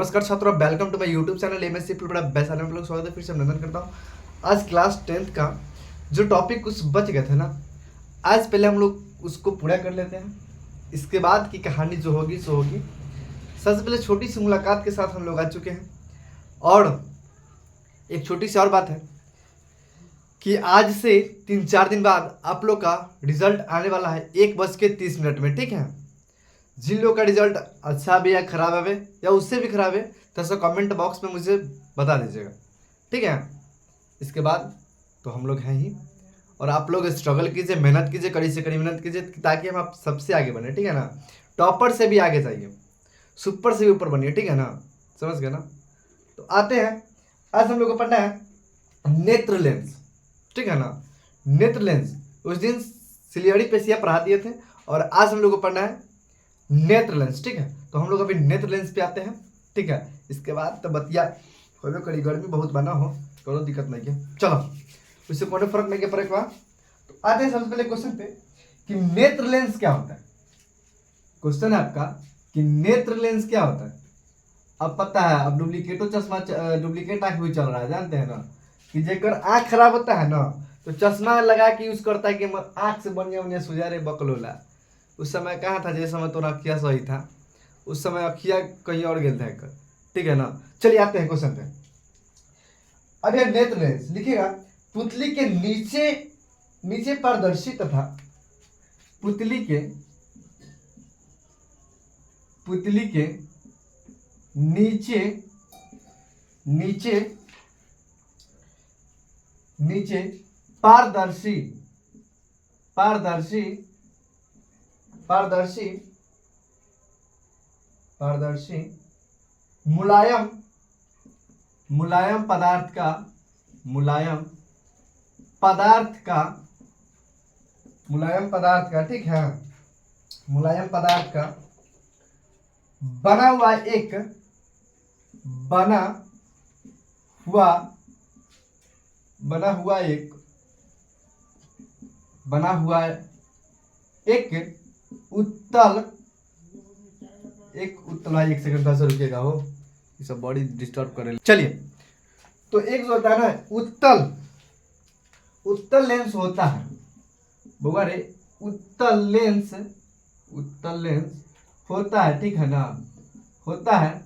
नमस्कार छात्रों, welcome to my YouTube channel MSc बड़ा बेस्ट में लोग स्वागत है। फिर से अभिनंदन करता हूँ। आज क्लास 10th का जो टॉपिक कुछ बच गए थे ना, आज पहले हम लोग उसको पूरा कर लेते हैं। इसके बाद की कहानी जो होगी सो होगी। सबसे पहले छोटी सी मुलाकात के साथ हम लोग आ चुके हैं, और एक छोटी सी और बात है कि आज से 3-4 दिन बाद आप लोग का रिजल्ट आने वाला है 1:30 में। ठीक है, जिन लोग का रिजल्ट अच्छा भी या खराब है या उससे भी खराब है तो सब कमेंट बॉक्स में मुझे बता दीजिएगा। ठीक है, इसके बाद तो हम लोग हैं ही, और आप लोग स्ट्रगल कीजिए, मेहनत कीजिए, कड़ी से कड़ी मेहनत कीजिए ताकि हम आप सबसे आगे बने। ठीक है ना, टॉपर से भी आगे जाइए, सुपर से भी ऊपर बनिए। ठीक है ना, समझ गए ना। तो आते हैं, आज हम लोग को पढ़ना है नेत्र लेंस। ठीक है ना, नेत्र लेंस उस दिन सिलियरी पेशिया पढ़ा दिए थे, और आज हम लोग को पढ़ना है नेत्र लेंस। ठीक है, तो हम लोग अभी नेत्र लेंस पे आते हैं। ठीक है, इसके बाद तो बतिया होबे कड़ी, गर्मी बहुत बना हो, कोनो दिक्कत नहीं है। चलो, उससे कोई फर्क नहीं पड़ेगा। तो आते हैं सबसे पहले क्वेश्चन पे कि नेत्र लेंस क्या होता है। क्वेश्चन है आपका कि नेत्र लेंस क्या होता है। अब पता है, अब डुप्लीकेटो चश्मा, डुप्लीकेट आंख भी चल रहा है, जानते हैं ना, कि जेकर आंख खराब होता है ना तो चश्मा लगा के यूज करता है कि आंख से बढ़िया बढ़िया सुजारे बकलोला। उस समय कहाँ था, जिस समय तो अखिया सही था, उस समय अखिया कहीं और गेल था एक। ठीक है ना, चलिए आते हैं क्वेश्चन पे। अब यह नेत्र लेंस लिखिएगा, पुतली के नीचे नीचे पारदर्शी तथा पुतली के नीचे नीचे नीचे पारदर्शी पारदर्शी पारदर्शी पारदर्शी मुलायम मुलायम पदार्थ का मुलायम पदार्थ का ठीक है, मुलायम पदार्थ का बना हुआ एक बना हुआ एक उत्तल भाई, एक सेकंड थोड़ा सा रुकिएगा, हो ये सब बॉडी डिस्टर्ब करे। चलिए, तो एक जो होता है ना उत्तल लेंस होता है बुआ रे, उत्तल लेंस होता है। ठीक है ना, होता है,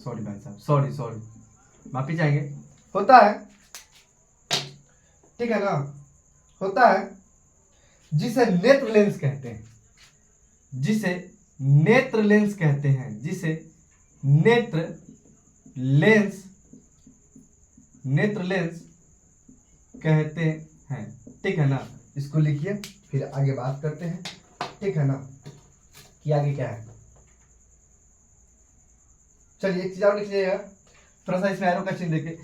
सॉरी भाई साहब, सॉरी माफी चाहेंगे, होता है। ठीक है ना, होता है, जिसे नेत्र लेंस कहते हैं, जिसे नेत्र लेंस कहते हैं। ठीक है ना, इसको लिखिए, फिर आगे बात करते हैं। ठीक है ना, कि आगे क्या है। चलिए, एक चीज और लिख लीजिएगा, थोड़ा सा इसमें एरो का चिन्ह देखिए।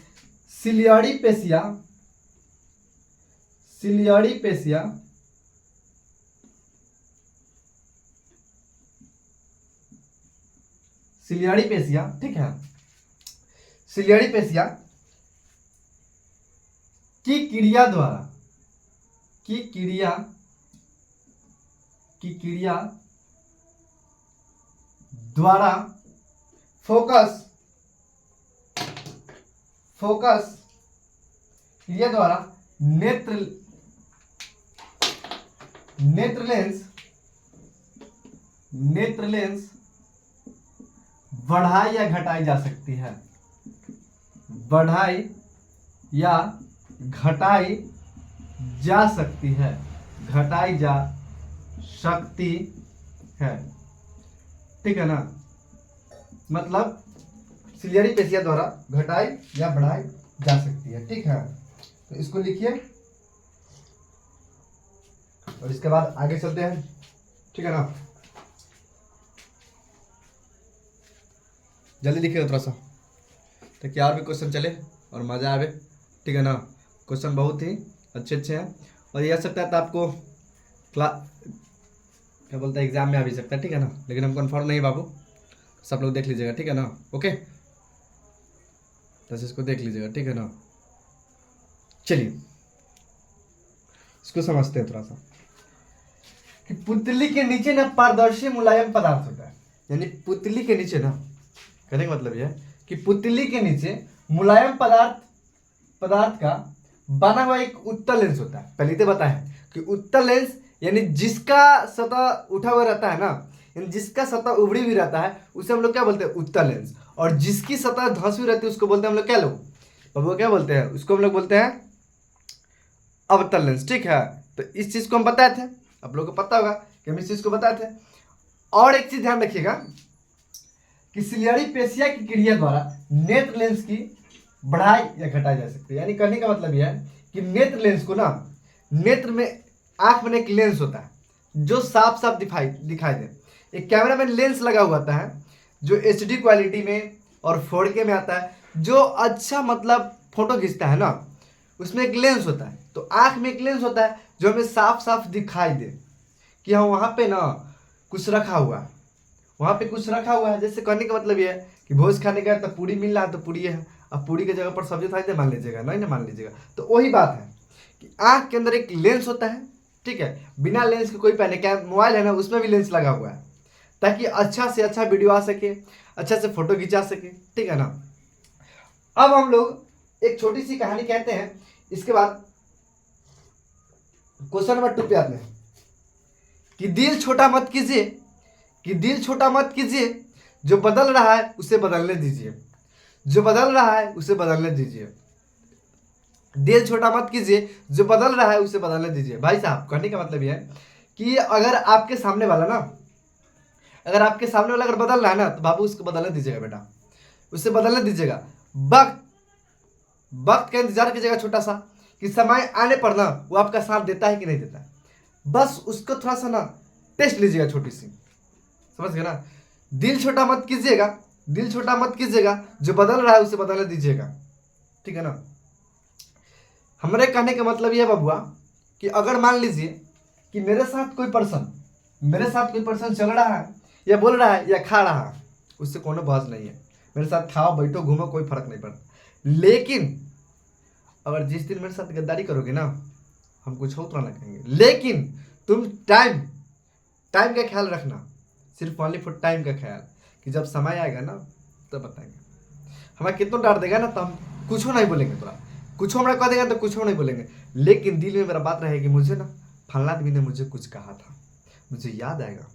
सिलियरी पेशिया ठीक है, सिलियरी पेशिया की क्रिया द्वारा फोकस क्रिया द्वारा नेत्र लेंस बढ़ाई या घटाई जा सकती है, बढ़ाई या घटाई जा सकती है, घटाई जा सकती है। ठीक है ना, मतलब सिलियरी पेशिया द्वारा घटाई या बढ़ाई जा सकती है। ठीक है, तो इसको लिखिए, और इसके बाद आगे चलते हैं। ठीक है ना, जल्दी लिखिए थोड़ा सा, ताकि और भी क्वेश्चन चले और मजा आवे। ठीक है ना, क्वेश्चन बहुत ही अच्छे हैं, और ये आ सकता है तो आपको क्या बोलते हैं, एग्जाम में आ भी सकता है। ठीक है ना, लेकिन हम कंफर्म नहीं बाबू, सब लोग देख लीजिएगा। ठीक है ना, ओके, बस इसको देख लीजिएगा। ठीक है ना, चलिए इसको समझते हैं थोड़ा सा कि पुतली के नीचे ना पारदर्शी मुलायम पदार्थ होता है, यानी पुतली के नीचे ना कहने का मतलब यह है कि पुतली के नीचे मुलायम पदार्थ का बना हुआ एक उत्तल लेंस होता है। पहले तो बताया कि उत्तल लेंस यानी जिसका सतह उठा हुआ रहता है ना, यानी जिसका सतह उभड़ी हुई रहता है उसे हम लोग क्या बोलते हैं, उत्तल लेंस। और जिसकी सतह धंसी हुई रहती है उसको बोलते हैं हम लोग क्या, लोग बाबू क्या बोलते हैं, उसको हम लोग बोलते हैं अवतल लेंस। ठीक है, तो इस चीज को हम बताए थे, आप लोगों को पता होगा कि हम इस चीज को बताए थे। और एक चीज ध्यान रखिएगा कि सिलियरी पेशिया की क्रिया द्वारा नेत्र लेंस की बढ़ाई या घटाई जा सकती है। यानी कहने का मतलब यह है कि नेत्र लेंस को ना, नेत्र में आंख में एक लेंस होता है जो साफ साफ दिखाई दे। एक कैमरा में लेंस लगा हुआ होता है जो एचडी क्वालिटी में और 4K में आता है, जो अच्छा मतलब फोटो खींचता है ना, उसमें एक लेंस होता है। तो आंख में एक लेंस होता है जो हमें साफ साफ दिखाई दे कि हाँ वहाँ पे ना कुछ रखा हुआ है, वहाँ पे कुछ रखा हुआ है। जैसे कहने का मतलब ये है कि भोज खाने का तो पूरी मिल रहा है, तो पूरी है, अब पूरी की जगह पर सब्जी था मान लीजिएगा, नहीं ना मान लीजिएगा। तो वही बात है कि आंख के अंदर एक लेंस होता है। ठीक है, बिना लेंस के कोई पहने, क्या मोबाइल है ना उसमें भी लेंस लगा हुआ है ताकि अच्छा से अच्छा वीडियो आ सके, अच्छा से फोटो खिंचा सके। ठीक है ना। अब हम लोग एक छोटी सी कहानी कहते हैं, इसके बाद क्वेश्चन नंबर 2 पे आते हैं कि दिल छोटा मत कीजिए, कि दिल छोटा मत कीजिए, जो बदल रहा है उसे बदलने दीजिए, जो बदल रहा है उसे बदलने दीजिए। दिल छोटा मत कीजिए, जो बदल रहा है उसे बदलने दीजिए। भाई साहब कहने का मतलब यह है कि अगर आपके सामने वाला ना, अगर आपके सामने वाला अगर बदल रहा है ना, तो बाबू उसको बदलने दीजिएगा, बेटा उसे बदलने दीजिएगा। वक्त वक्त का इंतजार कीजिएगा छोटा सा, कि समय आने पर ना वो आपका साथ देता है कि नहीं देता है। बस उसको थोड़ा सा ना टेस्ट लीजिएगा, छोटी सी, समझ गए ना। दिल छोटा मत कीजिएगा, दिल छोटा मत कीजिएगा, जो बदल रहा है उसे बदलने दीजिएगा। ठीक है ना। हमारे कहने का मतलब यह बबुआ कि अगर मान लीजिए कि मेरे साथ कोई पर्सन चल रहा है या बोल रहा है या खा रहा है, उससे कोनो बहस नहीं है। मेरे साथ खाओ बैठो घूमो कोई फर्क नहीं पड़ता। लेकिन अगर जिस दिन मेरे साथ गद्दारी करोगे ना, हम कुछ हो तो ना कहेंगे, लेकिन तुम टाइम का ख्याल रखना, सिर्फ ओनली फॉर टाइम का ख्याल, कि जब समय आएगा ना तब बताएंगे। हमें कितना डांट देगा ना तो हम कुछ नहीं बोलेंगे, तोरा कुछ हमरा कह देगा तो कुछ नहीं बोलेंगे, लेकिन दिल में मेरा बात रहेगी, मुझे ना फलना आदमी ने मुझे कुछ कहा था, मुझे याद आएगा।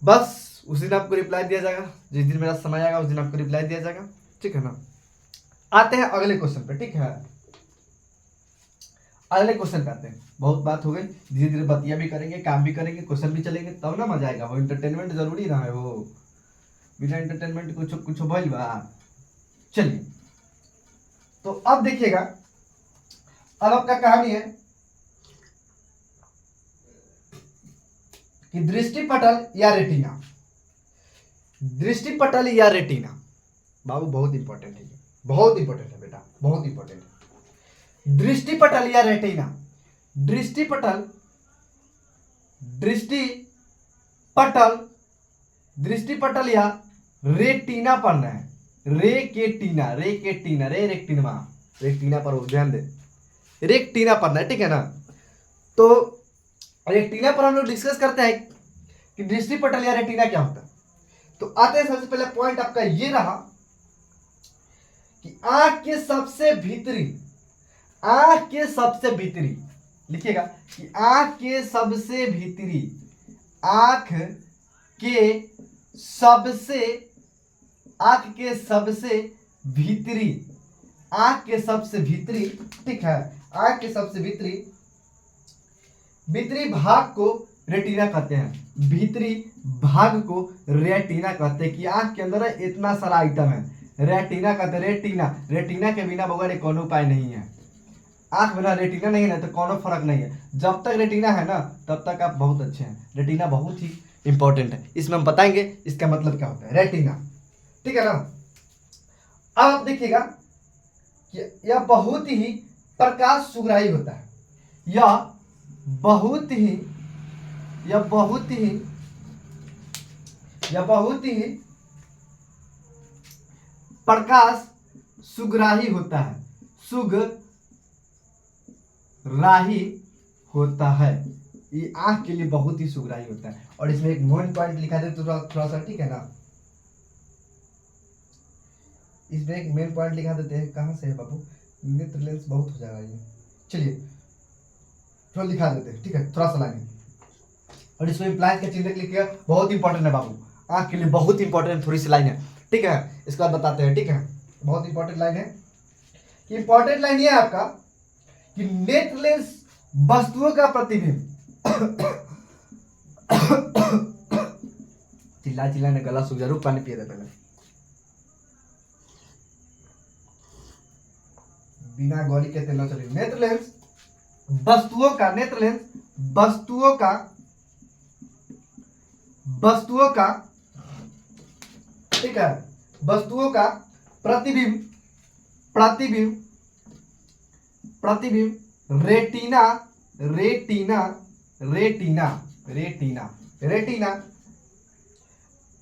बस उस दिन आपको रिप्लाई दिया जाएगा, जिस दिन मेरा समय आएगा उस दिन आपको रिप्लाई दिया जाएगा। ठीक है ना। आते हैं अगले क्वेश्चन पे। ठीक है, अगले क्वेश्चन पे आते हैं। बहुत बात हो गई, धीरे धीरे बतिया भी करेंगे, काम भी करेंगे, क्वेश्चन भी चलेंगे, तब ना मजा आएगा। वो इंटरटेनमेंट जरूरी ना है, वो बिना इंटरटेनमेंट कुछ भइल बा। चलिए, तो अब देखिएगा, अब आपका कहानी है कि दृष्टि पटल या रेटिना। दृष्टि पटल या रेटिना बाबू बहुत इंपॉर्टेंट है, बहुत इंपॉर्टेंट है बेटा, बहुत इंपॉर्टेंट है। दृष्टि पटल या रेटिना, दृष्टि पटल, दृष्टि पटल या रेटिना पढ़ना है। रेटिना पर ध्यान दे, रेटिना पढ़ना है। ठीक है ना। तो रेटिना पर हम लोग डिस्कस करते हैं कि दृष्टि पटल या रेटिना क्या होता है। तो आते हैं, सबसे पहले पॉइंट आपका ये रहा कि आंख के सबसे भीतरी लिखिएगा कि आंख के सबसे भीतरी, आंख के सबसे भीतरी, ठीक है, आंख के सबसे भीतरी भाग को रेटिना कहते हैं। भीतरी भाग को रेटिना कहते हैं कि आंख के अंदर इतना सारा आइटम है, रेटिना कहते हैं। रेटिना के बिना बगैर कोनो उपाय नहीं है। आंख बिना रेटिना नहीं है तो कोनो फर्क नहीं है। जब तक रेटिना है ना तब तक आप बहुत अच्छे हैं। रेटिना बहुत ही इंपॉर्टेंट है, इसमें हम बताएंगे इसका मतलब क्या होता है रेटिना। ठीक है ना। अब आप देखिएगा कि यह बहुत ही प्रकाश सुग्राही होता है, यह बहुत ही प्रकाश सुग्राही होता है, सुग्राही होता है। ये आंख के लिए बहुत ही सुग्राही होता है। और इसमें एक मेन पॉइंट लिखा दे तो थोड़ा सा, ठीक है ना, इसमें एक मेन पॉइंट लिखा देते हैं, कहाँ से है बाबू, नेत्र लेंस बहुत हो जाएगा ये, चलिए थोड़ा लिखा देते हैं, ठीक है, थोड़ा सा लाइन। और इसमें इम्प्लाइज का चिन्ह लिखिएगा, बहुत इंपॉर्टेंट है बाबू, आंख के लिए बहुत इंपॉर्टेंट थोड़ी सी लाइन है, ठीक है। इसके बाद बताते हैं, ठीक है, बहुत इंपॉर्टेंट लाइन है। इंपॉर्टेंट लाइन ये है आपका कि नेत्र लेंस वस्तुओं का प्रतिबिंब चिल्ला चिल्ला ने गला सूख जा, रुक पानी पिए दे पहले, बिना गौरी के तेल न चले। नेत्र लेंस वस्तुओं का, नेत्र लेंस वस्तुओं का ठीक है, वस्तुओं का प्रतिबिंब रेटिना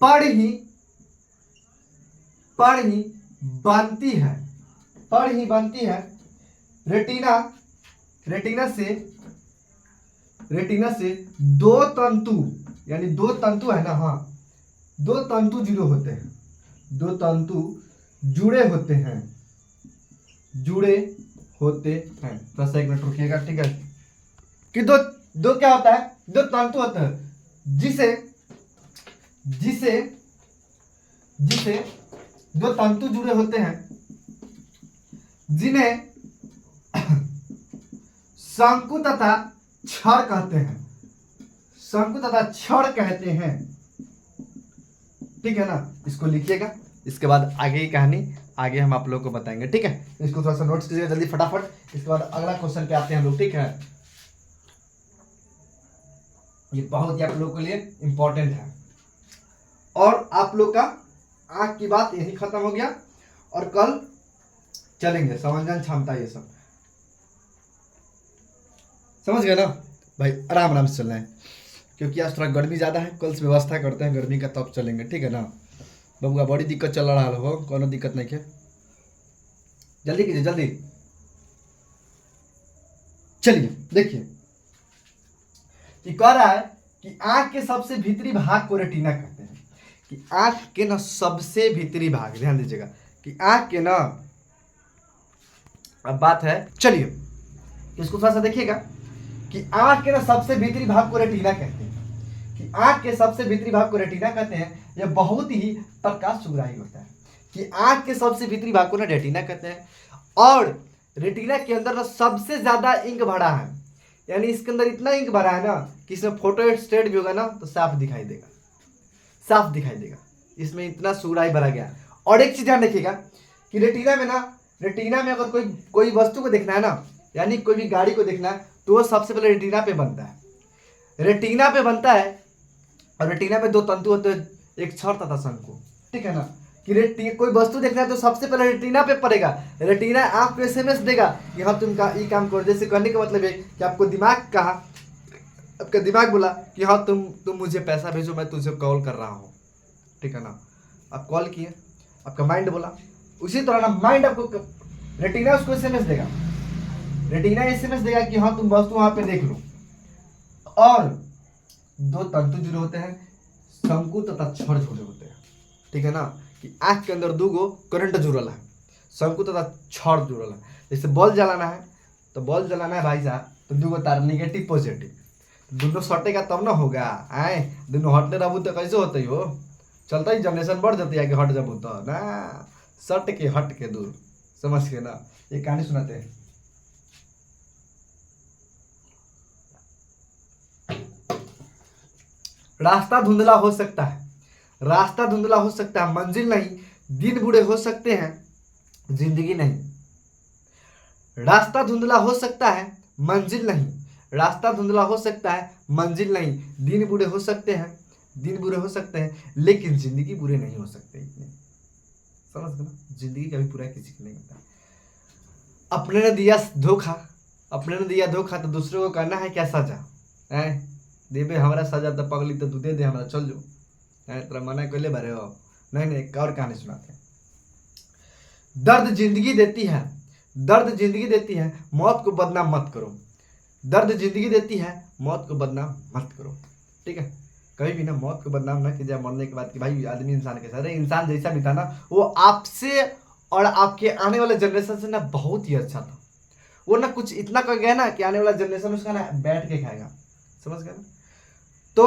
पर ही बनती है। रेटिना से दो तंतु, यानी दो तंतु है ना, हाँ, दो तंतु जुड़े होते हैं, थोड़ा सा एक मिनट रुकिएगा, ठीक है, कि दो क्या होता है, दो तंतु होते हैं, जिसे दो तंतु जुड़े होते हैं, जिन्हें शंकु तथा छड़ कहते हैं, ठीक है ना। इसको लिखिएगा, इसके बाद आगे की कहानी आगे हम आप लोगों को बताएंगे, ठीक है। इसको थोड़ा सा नोट्स कीजिएगा जल्दी फटाफट। इसके बाद अगला क्वेश्चन पे आते हैं हम लोग, ठीक है। ये बहुत ही आप लोगों के लिए इंपॉर्टेंट है। और आप लोग का आंख की बात यही खत्म हो गया, और कल चलेंगे समंजन क्षमता, ये सब समझ गए ना भाई, आराम से चलना है, क्योंकि आज थोड़ा गर्मी ज़्यादा है, कल से व्यवस्था करते हैं गर्मी का, तब चलेंगे, ठीक है ना। बबुआ बड़ी दिक्कत चल रहा हो, कोनो दिक्कत नहीं है, जल्दी कीजिए जल्दी। चलिए देखिए, ये कह रहा है कि आंख के सबसे भीतरी भाग को रेटिना कहते हैं, कि आंख के ना सबसे भीतरी भाग, ध्यान दीजिएगा कि आंख के ना, अब बात है, चलिए इसको थोड़ा सा देखिएगा कि आंख के ना सबसे भीतरी भाग को रेटिना कहते हैं, कि आंख के सबसे भीतरी भाग को रेटिना कहते हैं। यह बहुत ही प्रकाश सुग्राही होता है, कि आंख के सबसे भीतरी भाग को ना रेटिना कहते हैं। और रेटिना के अंदर ना सबसे ज्यादा इंक भरा है, यानी इसके अंदर इतना इंक भरा है ना कि इसमें फोटो स्टेट भी होगा ना तो साफ दिखाई देगा, इसमें इतना सुग्राही भरा गया। और एक चीज ध्यान रखिएगा कि रेटिना में अगर कोई वस्तु को देखना है ना, यानी कोई भी गाड़ी को देखना है, तो वो सबसे पहले रेटिना पे बनता है। और रेटिना में दो तंतु होते हैं, एक छड़ तथा शंकु, ठीक है ना। कि कोई वस्तु देखना है तो सबसे पहले रेटिना पे पड़ेगा, रेटिना आंख को एसएमएस देगा कि हाँ तुम ये काम करो। जैसे कहने का मतलब है कि आपको आपका दिमाग बोला कि हाँ तुम मुझे पैसा भेजो, मैं तुझे कॉल कर रहा हूँ, ठीक है ना। आप कॉल किए, आपका माइंड बोला, उसी तरह ना माइंड आपको, रेटिना उसको एसएमएस देगा कि हाँ तुम वस्तु वहां पे देख लो। और दो तंतु जुड़े होते हैं, शंकु तथा छड़ जुड़े होते हैं, ठीक है ना। कि आंख के अंदर दूगो करंट जुड़ल है, शंकु तथा छड़ जुड़ल है। जैसे बॉल जलाना है भाई साहब, तो दूगो तार निगेटिव पॉजिटिव, दोनों सटेगा तब ना होगा, दोनों हटने रहू तो कैसे होते हो, चलता ही जनरेशन बढ़ जाती है कि हट जब तो ना, सट के हट के दूर, समझ के ना। ये कहानी सुनाते हैं, रास्ता धुंधला हो सकता है, मंजिल नहीं, दिन बूढ़े हो सकते हैं, जिंदगी नहीं। रास्ता धुंधला हो सकता है, मंजिल नहीं, दिन बूढ़े हो सकते हैं, लेकिन जिंदगी बुरे नहीं हो सकते इतने, समझ गए ना। जिंदगी कभी पूरा किसी को नहीं होता। अपने ने दिया धोखा तो दूसरे को करना है क्या सजा, देवे हमारा सजा तो पगली तो तू दे दे हमारा, चल जो तेरा मना कर ले बारे हो। नहीं एक और कहानी सुनाते हैं। दर्द जिंदगी देती है, मौत को बदनाम मत करो, ठीक है। कभी भी ना मौत को बदनाम ना कीजिए मरने के बाद कि भाई आदमी इंसान कैसा, अरे इंसान जैसा भी था ना वो आपसे और आपके आने वाले जनरेशन से ना बहुत ही अच्छा था। वो ना कुछ इतना कर गया ना कि आने वाला जनरेशन उसका ना बैठ के खाएगा, समझ गए ना। तो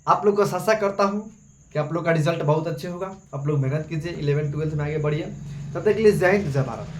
आप लोग को आशा करता हूँ कि आप लोग का रिजल्ट बहुत अच्छे होगा। आप लोग मेहनत कीजिए, 11 12 में आगे बढ़िए। तब तक के लिए जय हिंद जय भारत।